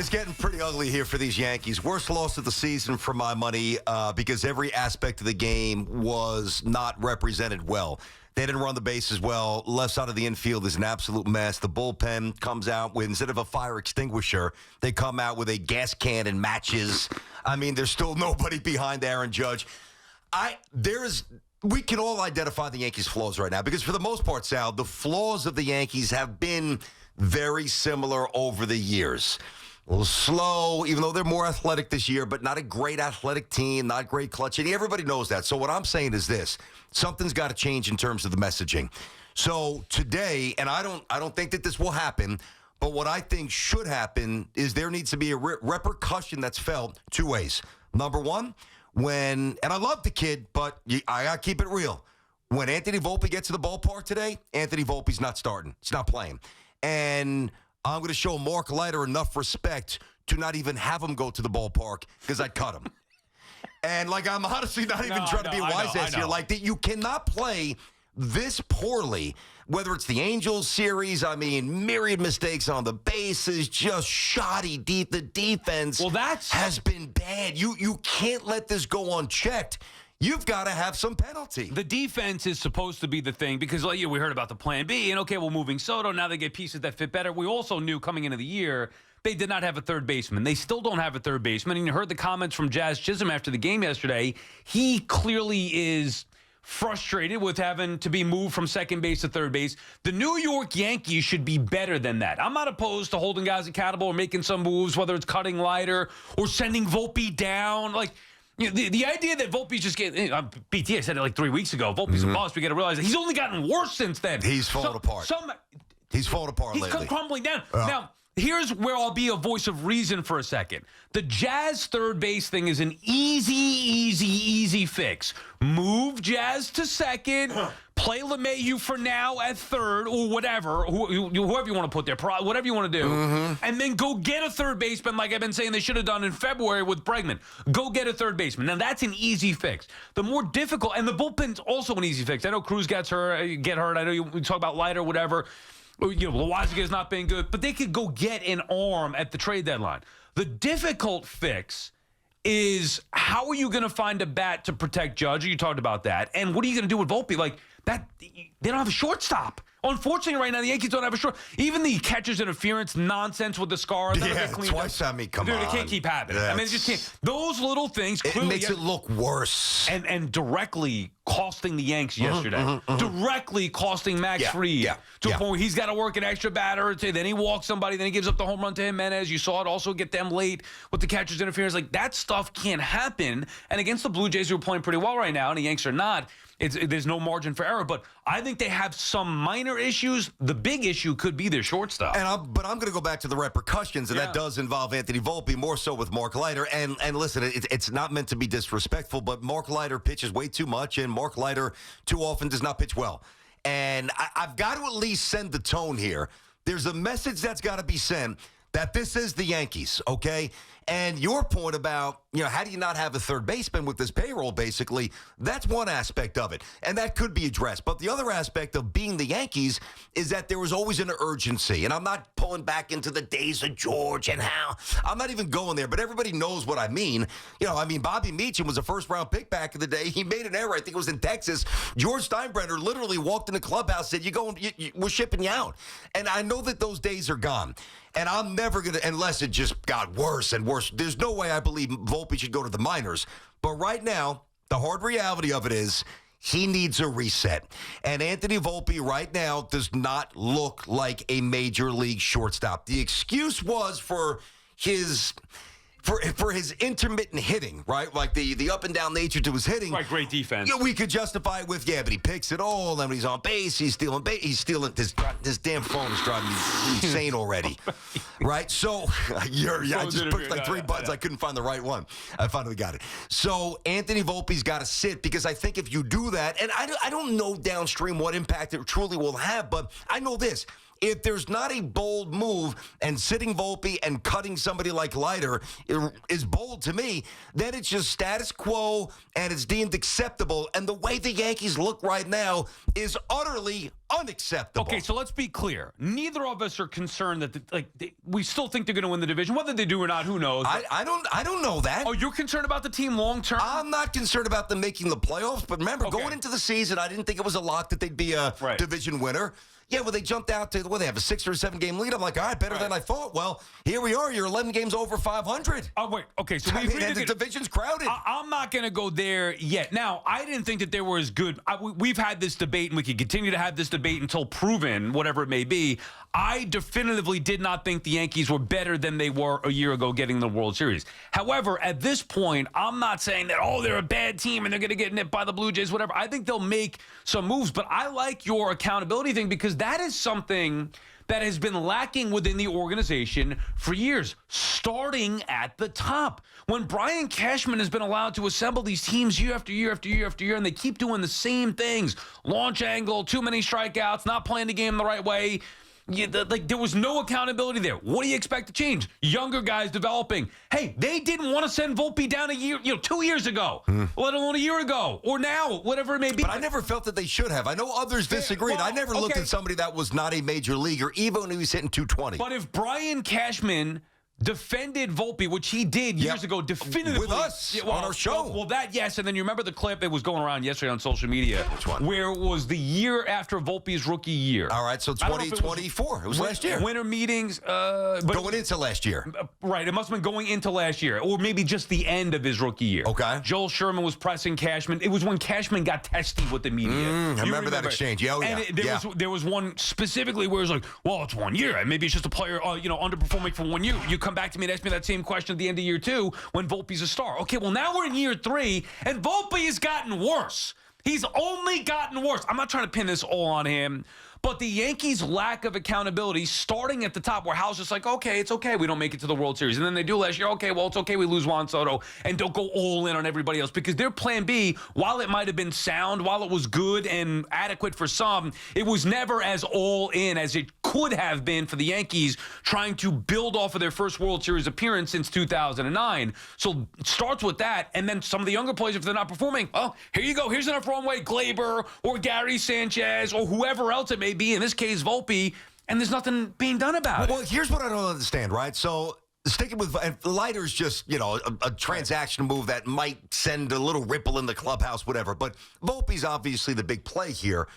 It's getting pretty ugly here for these Yankees. Worst loss of the season for my money because every aspect of the game was not represented well. They didn't run the bases well. Left side of the infield is an absolute mess. The bullpen comes out with, instead of a fire extinguisher, they come out with a gas can and matches. I mean, there's still nobody behind Aaron Judge. We can all identify the Yankees' flaws right now because for the most part, Sal, the flaws of the Yankees have been very similar over the years. A little slow, even though they're more athletic this year, but not a great athletic team, not great clutch. And everybody knows that. So what I'm saying is this. Something's got to change in terms of the messaging. So today, and I don't think that this will happen, but what I think should happen is there needs to be a repercussion that's felt two ways. Number one, and I love the kid, but I got to keep it real. When Anthony Volpe gets to the ballpark today, Anthony Volpe's not starting. He's not playing. And I'm going to show Mark Leiter enough respect to not even have him go to the ballpark because I'd cut him. And, I'm honestly not even trying to be a wise-ass here. You cannot play this poorly, whether it's the Angels series, myriad mistakes on the bases, just shoddy deep. The defense has been bad. You can't let this go unchecked. You've got to have some penalty. The defense is supposed to be the thing because we heard about the plan B, and we're moving Soto. Now they get pieces that fit better. We also knew coming into the year they did not have a third baseman. They still don't have a third baseman. And you heard the comments from Jazz Chisholm after the game yesterday. He clearly is frustrated with having to be moved from second base to third base. The New York Yankees should be better than that. I'm not opposed to holding guys accountable or making some moves, whether it's cutting Leiter or sending Volpe down. The idea that Volpe's just getting BT, I said it 3 weeks ago. Volpe's a boss. We got to realize that he's only gotten worse since then. He's fallen apart. He's fallen apart lately. He's crumbling down. Now, here's where I'll be a voice of reason for a second. The Jazz third base thing is an easy fix. Move Jazz to second. Play LeMahieu for now at third or whatever, whoever you want to put there, whatever you want to do. And then go get a third baseman like I've been saying they should have done in February with Bregman. Go get a third baseman. Now, that's an easy fix. The more difficult, and the bullpen's also an easy fix. I know Cruz get hurt. I know we talk about Leiter, whatever. Loaisiga's not been good. But they could go get an arm at the trade deadline. The difficult fix is how are you going to find a bat to protect Judge? You talked about that. And what are you going to do with Volpe? That they don't have a shortstop. Unfortunately, right now, the Yankees don't have a short. Even the catcher's interference nonsense with the scar. Twice. Come on. It can't keep happening. It just can't. Those little things clearly makes it look worse. And directly costing the Yanks yesterday. Directly costing Max Fried. To a point where he's got to work an extra batter. Then he walks somebody. Then he gives up the home run to Jimenez. You saw it also get them late with the catcher's interference. That stuff can't happen. And against the Blue Jays, who are playing pretty well right now, and the Yanks are not, there's no margin for error. But I think they have some minor issues. The big issue could be their shortstop. But I'm going to go back to the repercussions, and that does involve Anthony Volpe, more so with Mark Leiter. And listen, it's not meant to be disrespectful, but Mark Leiter pitches way too much, and Mark Leiter too often does not pitch well. And I've got to at least send the tone here. There's a message that's got to be sent that this is the Yankees, okay? And your point about, how do you not have a third baseman with this payroll, basically, that's one aspect of it. And that could be addressed. But the other aspect of being the Yankees is that there was always an urgency. And I'm not pulling back into the days of George and how. I'm not even going there, but everybody knows what I mean. Bobby Meacham was a first-round pick back in the day. He made an error. I think it was in Texas. George Steinbrenner literally walked in the clubhouse and said, we're shipping you out. And I know that those days are gone. And I'm never going to, unless it just got worse and worse. There's no way I believe Volpe should go to the minors. But right now, the hard reality of it is he needs a reset. And Anthony Volpe right now does not look like a major league shortstop. The excuse was for his intermittent hitting, right? The up and down nature to his hitting. Right, great defense. We could justify it with, but he picks it all. And when he's on base, he's stealing base. He's stealing this damn phone is driving me insane already. Right? So, I just pushed 3 buttons. I couldn't find the right one. I finally got it. So, Anthony Volpe's got to sit because I think if you do that, and I don't know downstream what impact it truly will have, but I know this. If there's not a bold move and sitting Volpe and cutting somebody like Leiter is bold to me, then it's just status quo and it's deemed acceptable. And the way the Yankees look right now is utterly unacceptable. Okay, so let's be clear. Neither of us are concerned that we still think they're going to win the division. Whether they do or not, who knows? I don't know that. Oh, you're concerned about the team long term? I'm not concerned about them making the playoffs, but remember, going into the season, I didn't think it was a lock that they'd be a division winner. Yeah, well, they jumped out to, they have a 6 or 7 game lead. I'm like, all right, better than I thought. Well, here we are. You're 11 games over 500. Oh, wait. Okay, so the division's crowded. I'm not going to go there yet. Now, I didn't think that they were as good. We've had this debate, and we can continue to have this debate until proven, whatever it may be. I definitively did not think the Yankees were better than they were a year ago getting the World Series. However, at this point, I'm not saying that, they're a bad team and they're going to get nipped by the Blue Jays, whatever. I think they'll make some moves, but I like your accountability thing because that is something that has been lacking within the organization for years, starting at the top. When Brian Cashman has been allowed to assemble these teams year after year after year after year, and they keep doing the same things, launch angle, too many strikeouts, not playing the game the right way, there was no accountability there. What do you expect to change? Younger guys developing. Hey, they didn't want to send Volpe down 2 years ago, let alone a year ago, or now, whatever it may be. But I never felt that they should have. I know others disagreed. I never looked at somebody that was not a major leaguer, even when he was hitting 220. But if Brian Cashman defended Volpe, which he did years ago, definitively. With us on our show. Well, that, yes. And then you remember the clip that was going around yesterday on social media. Which one? Where it was the year after Volpe's rookie year. All right, so 2024. It was last year. Winter meetings. But going into last year. Right. It must have been going into last year. Or maybe just the end of his rookie year. Okay. Joel Sherman was pressing Cashman. It was when Cashman got testy with the media. I remember that exchange. There was one specifically where it was like, well, it's 1 year. And maybe it's just a player underperforming for 1 year. You come back to me and ask me that same question at the end of year 2 when Volpe's a star. Okay, well, now we're in year 3, and Volpe has gotten worse. He's only gotten worse. I'm not trying to pin this all on him, but the Yankees' lack of accountability starting at the top where Hal's just like, okay, it's okay, we don't make it to the World Series. And then they do last year, okay, well, it's okay, we lose Juan Soto, and don't go all in on everybody else. Because their plan B, while it might have been sound, while it was good and adequate for some, it was never as all in as it could have been for the Yankees trying to build off of their first World Series appearance since 2009. So it starts with that, and then some of the younger players, if they're not performing, oh, here you go, here's enough wrong way, Glaber or Gary Sanchez or whoever else it may be, in this case, Volpe, and there's nothing being done about it. Well, here's what I don't understand, right? So sticking with Leiter's just, a transaction move that might send a little ripple in the clubhouse, whatever. But Volpe's obviously the big play here.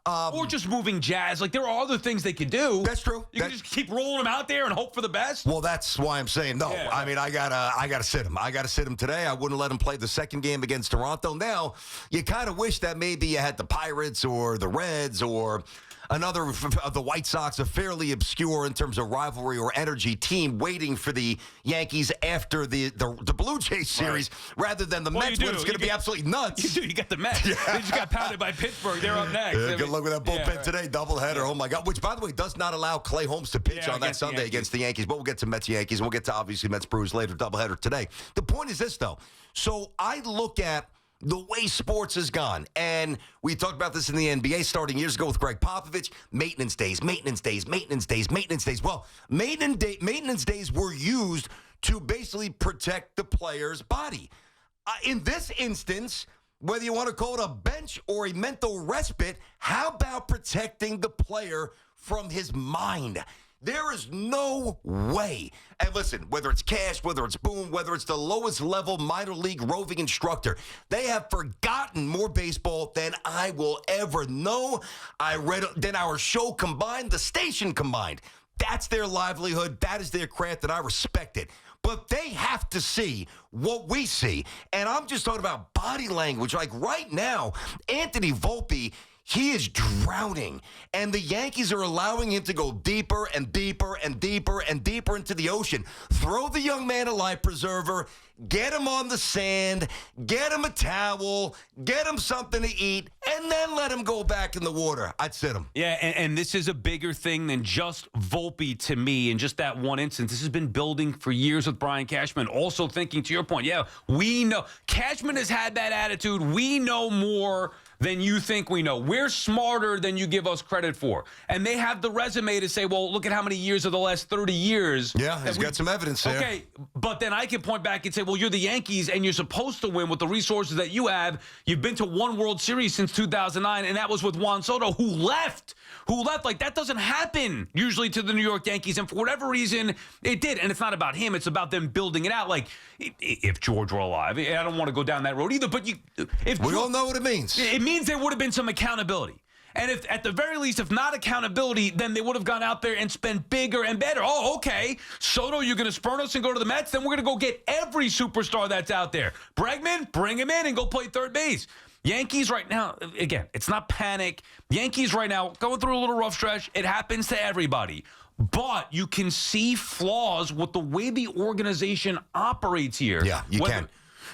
Or just moving Jazz. Like, there are other things they could do. That's true. You can just keep rolling them out there and hope for the best. Well, that's why I'm saying no. Yeah. I mean, I gotta sit him. I gotta sit him today. I wouldn't let him play the second game against Toronto. Now, you kind of wish that maybe you had the Pirates or the Reds or another of the White Sox, a fairly obscure in terms of rivalry or energy team waiting for the Yankees after the Blue Jays series rather than the Mets when it's going to be absolutely nuts. You do. You got the Mets. They just got pounded by Pittsburgh. They're up next. Good luck with that bullpen today. Doubleheader. Oh, my God. Which, by the way, does not allow Clay Holmes to pitch on that Sunday against the Yankees. But we'll get to Mets-Yankees, and we'll get to, obviously, Mets-Brewers later. Doubleheader today. The point is this, though. So I look at the way sports has gone, and we talked about this in the NBA starting years ago with Greg Popovich, maintenance days. Well, maintenance days were used to basically protect the player's body. In this instance, whether you want to call it a bench or a mental respite, how about protecting the player from his mind? There is no way. And listen, whether it's Cash, whether it's Boone, whether it's the lowest level minor league roving instructor, they have forgotten more baseball than I will ever know. Than our show combined, the station combined. That's their livelihood. That is their craft, and I respect it. But they have to see what we see. And I'm just talking about body language. Like right now, Anthony Volpe, he is drowning, and the Yankees are allowing him to go deeper and deeper and deeper and deeper into the ocean. Throw the young man a life preserver, get him on the sand, get him a towel, get him something to eat, and then let him go back in the water. I'd sit him. Yeah, and this is a bigger thing than just Volpe to me in just that one instance. This has been building for years with Brian Cashman. Also thinking, to your point, we know Cashman has had that attitude. We know more than you think we know. We're smarter than you give us credit for. And they have the resume to say, well, look at how many years of the last 30 years. Yeah, he's got some evidence there. Okay, but then I can point back and say, well, you're the Yankees, and you're supposed to win with the resources that you have. You've been to one World Series since 2009, and that was with Juan Soto, who left. Like, that doesn't happen usually to the New York Yankees, and for whatever reason, it did. And it's not about him. It's about them building it out. Like, if George were alive, I don't want to go down that road either, but we all know what it means. It means there would have been some accountability. And if, at the very least, if not accountability, then they would have gone out there and spent bigger and better. Oh, okay. Soto, you're going to spurn us and go to the Mets? Then we're going to go get every superstar that's out there. Bregman, bring him in and go play third base. Yankees right now, again, it's not panic. Yankees right now going through a little rough stretch. It happens to everybody. But you can see flaws with the way the organization operates here. Yeah, you can.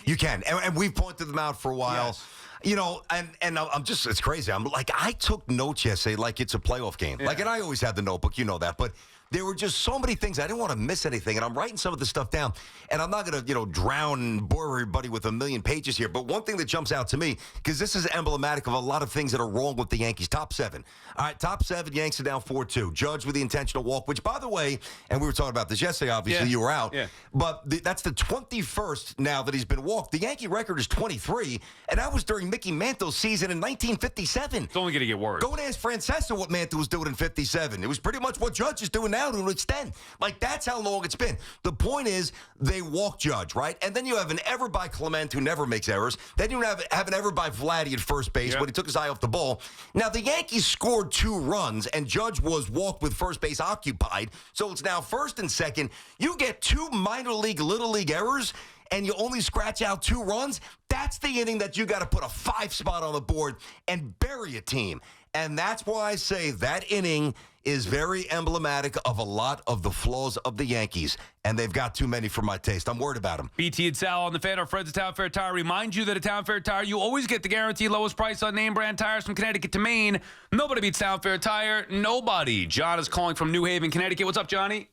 You can. And we've pointed them out for a while. Yes. You know, and I'm just, it's crazy. I'm like, I took notes yesterday like it's a playoff game. Yeah. Like, and I always have the notebook, you know that. But there were just so many things. I didn't want to miss anything. And I'm writing some of this stuff down. And I'm not going to, drown and bore everybody with a million pages here. But one thing that jumps out to me, because this is emblematic of a lot of things that are wrong with the Yankees. Top 7. All right, top 7, Yanks are down 4-2. Judge with the intentional walk, which, by the way, and we were talking about this yesterday, obviously, you were out. Yeah. But that's the 21st now that he's been walked. The Yankee record is 23, and that was during Mickey Mantle's season in 1957. It's only going to get worse. Go and ask Francesa what Mantle was doing in 57. It was pretty much what Judge is doing now to an extent. Like, that's how long it's been. The point is, they walk Judge, right? And then you have an ever by Clement who never makes errors. Then you have an ever by Vladdy at first base when he took his eye off the ball. Now, the Yankees scored 2 runs, and Judge was walked with first base occupied. So it's now first and second. You get 2 minor league, little league errors, and you only scratch out 2 runs. That's the inning that you got to put a 5 spot on the board and bury a team. And that's why I say that inning is very emblematic of a lot of the flaws of the Yankees, and they've got too many for my taste. I'm worried about them. BT and Sal on the Fan, our friends at Town Fair Tire. Remind you that at Town Fair Tire, you always get the guaranteed lowest price on name brand tires from Connecticut to Maine. Nobody beats Town Fair Tire. Nobody. John is calling from New Haven, Connecticut. What's up, Johnny?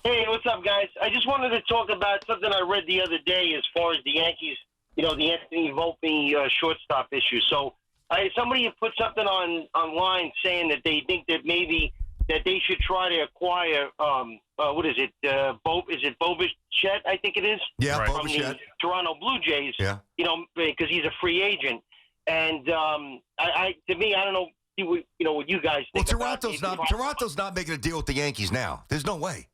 Hey, what's up, guys? I just wanted to talk about something I read the other day as far as the Yankees, the Anthony Volpe shortstop issue. So somebody had put something online saying that they think that maybe that they should try to acquire, what is it, is it Bobichet, I think it is? Yeah, right. From the Toronto Blue Jays, because he's a free agent. And to me, I don't know, what you guys think. Well, Toronto's not making a deal with the Yankees now. There's no way.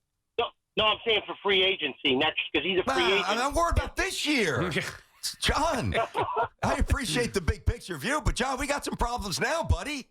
No, I'm saying for free agency, not just because he's a free agent. I'm worried about this year. John, I appreciate the big picture view, but, John, we got some problems now, buddy.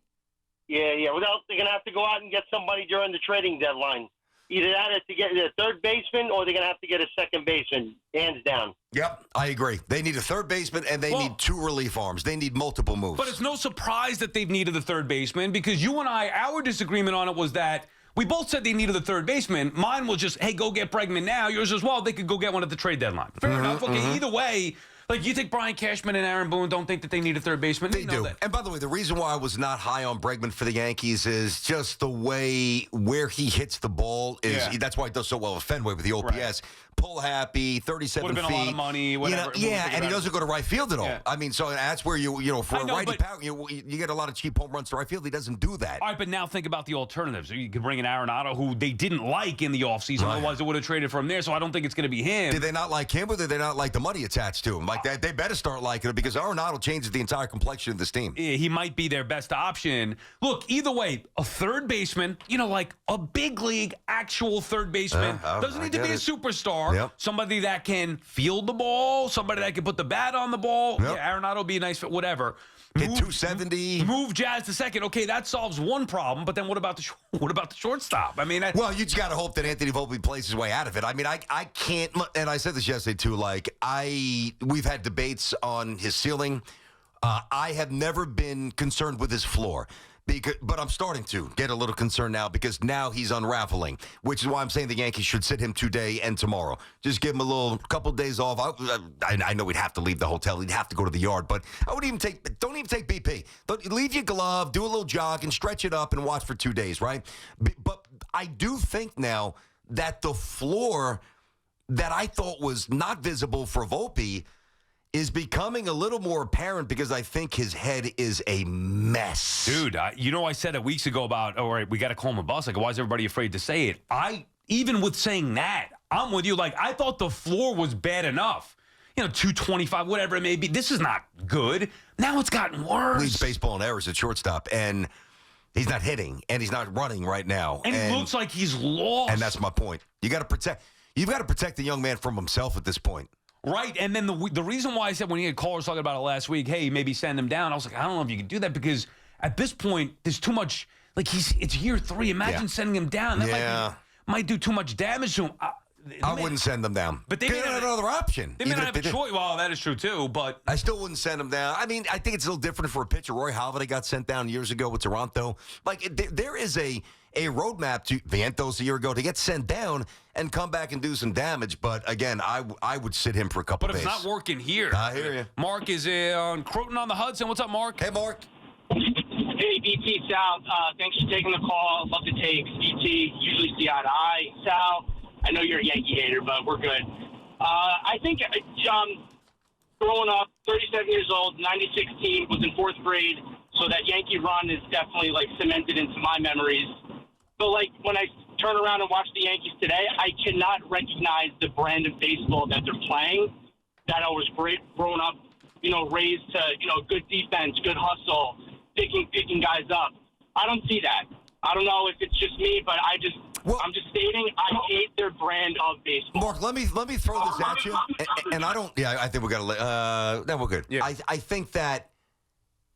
Yeah. Well, they're going to have to go out and get somebody during the trading deadline. Either that to get a third baseman or they're going to have to get a second baseman, hands down. Yep, I agree. They need a third baseman, and they need 2 relief arms. They need multiple moves. But it's no surprise that they've needed the third baseman because you and I, our disagreement on it was that we both said they needed a third baseman. Mine was just, hey, go get Bregman now. Yours as well. They could go get one at the trade deadline. Fair enough. Okay, either way, like you think Brian Cashman and Aaron Boone don't think that they need a third baseman? They do. And by the way, the reason why I was not high on Bregman for the Yankees is just the way where he hits the ball is. Yeah. That's why he does so well at Fenway with the OPS. Right. Pull happy, 37 feet. Would have been a lot of money, whatever. And he doesn't go to right field at all. Yeah. I mean, so that's where for a righty power, you get a lot of cheap home runs to right field. He doesn't do that. All right, but now think about the alternatives. You could bring in Arenado, who they didn't like in the offseason. Right. Otherwise, they would have traded from there. So I don't think it's going to be him. Did they not like him, or did they not like the money attached to him? Like that, they better start liking him because Arenado changes the entire complexion of this team. He might be their best option. Look, either way, a third baseman, like a big league actual third baseman, doesn't need to be a superstar. Yep. Somebody that can field the ball, somebody that can put the bat on the ball. Yep. Yeah, Arenado would be a nice fit, whatever. Hit 270. Move Jazz to second. Okay, that solves one problem, but then what about the shortstop? I mean, well, you just got to hope that Anthony Volpe plays his way out of it. I mean, I can't, and I said this yesterday too. Like we've had debates on his ceiling. I have never been concerned with his floor. But I'm starting to get a little concerned now because now he's unraveling, which is why I'm saying the Yankees should sit him today and tomorrow. Just give him a couple of days off. I know he'd have to leave the hotel. He'd have to go to the yard, but don't even take BP. Leave your glove, do a little jog, and stretch it up and watch for 2 days, right? But I do think now that the floor that I thought was not visible for Volpe is becoming a little more apparent because I think his head is a mess. Dude, I said it weeks ago about, all right, we got to call him a bust. Like, why is everybody afraid to say it? Even with saying that, I'm with you. Like, I thought the floor was bad enough. 225, whatever it may be. This is not good. Now it's gotten worse. Leads baseball in errors at shortstop, and he's not hitting, and he's not running right now. And he looks like he's lost. And that's my point. You've got to protect the young man from himself at this point. Right, and then the reason why I said when he had callers talking about it last week, hey, maybe send him down, I was like, I don't know if you can do that because at this point, there's too much, like it's year 3. Imagine sending him down. That might do too much damage to him. I wouldn't send them down. But they may have another option. They may not have a choice. Well, that is true, too, but... I still wouldn't send them down. I mean, I think it's a little different for a pitcher. Roy Halladay got sent down years ago with Toronto. Like, there is a roadmap to Vientos a year ago to get sent down and come back and do some damage. But, again, I would sit him for a couple days. But it's not working here. I hear you. Mark is on Croton on the Hudson. What's up, Mark? Hey, Mark. Hey, BT, Sal. Thanks for taking the call. Love the takes. BT, usually see eye to eye. Sal, I know you're a Yankee hater, but we're good. I think growing up, 37 years old, 96 team, was in 4th grade, so that Yankee run is definitely, cemented into my memories. But, when I turn around and watch the Yankees today, I cannot recognize the brand of baseball that they're playing, that I was great growing up, raised to, good defense, good hustle, picking guys up. I don't see that. I don't know if it's just me, but I'm just stating I hate their brand of baseball. Mark, let me throw this at you, and I don't. Yeah, I think we got to. No, we're good. Yeah. I think that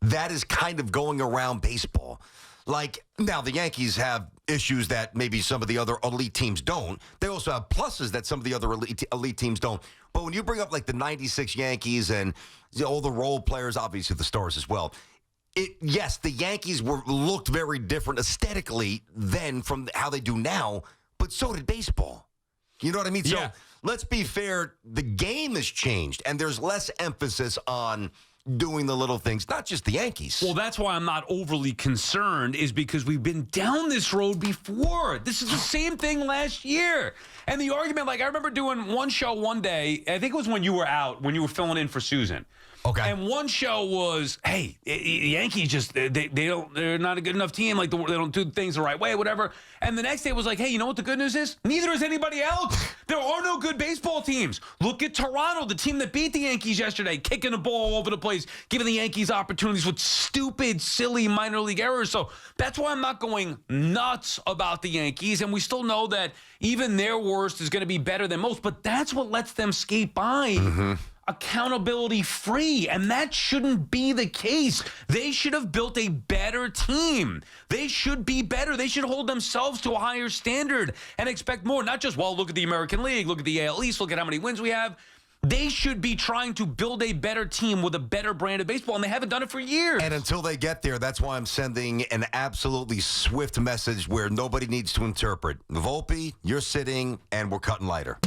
is kind of going around baseball. Like now, the Yankees have issues that maybe some of the other elite teams don't. They also have pluses that some of the other elite teams don't. But when you bring up the '96 Yankees and all the role players, obviously the stars as well. Yes, the Yankees looked very different aesthetically then from how they do now, but so did baseball. You know what I mean? Yeah. So let's be fair. The game has changed, and there's less emphasis on doing the little things, not just the Yankees. Well, that's why I'm not overly concerned, is because we've been down this road before. This is the same thing last year. And the argument, I remember doing one show one day, I think it was when you were out, when you were filling in for Susan. Okay. And one show was, hey, the Yankees just they're not a good enough team. They don't do things the right way, whatever. And the next day was hey, you know what the good news is? Neither is anybody else. There are no good baseball teams. Look at Toronto, the team that beat the Yankees yesterday, kicking the ball all over the place, giving the Yankees opportunities with stupid, silly minor league errors. So that's why I'm not going nuts about the Yankees. And we still know that even their worst is going to be better than most. But that's what lets them skate by. Mm-hmm. Accountability free, and that shouldn't be the case. They should have built a better team. They should be better. They should hold themselves to a higher standard and expect more. Not just, look at the American League, look at the AL East, look at how many wins we have. They should be trying to build a better team with a better brand of baseball, and they haven't done it for years. And until they get there, that's why I'm sending an absolutely swift message where nobody needs to interpret. Volpe, you're sitting, and we're cutting lighter.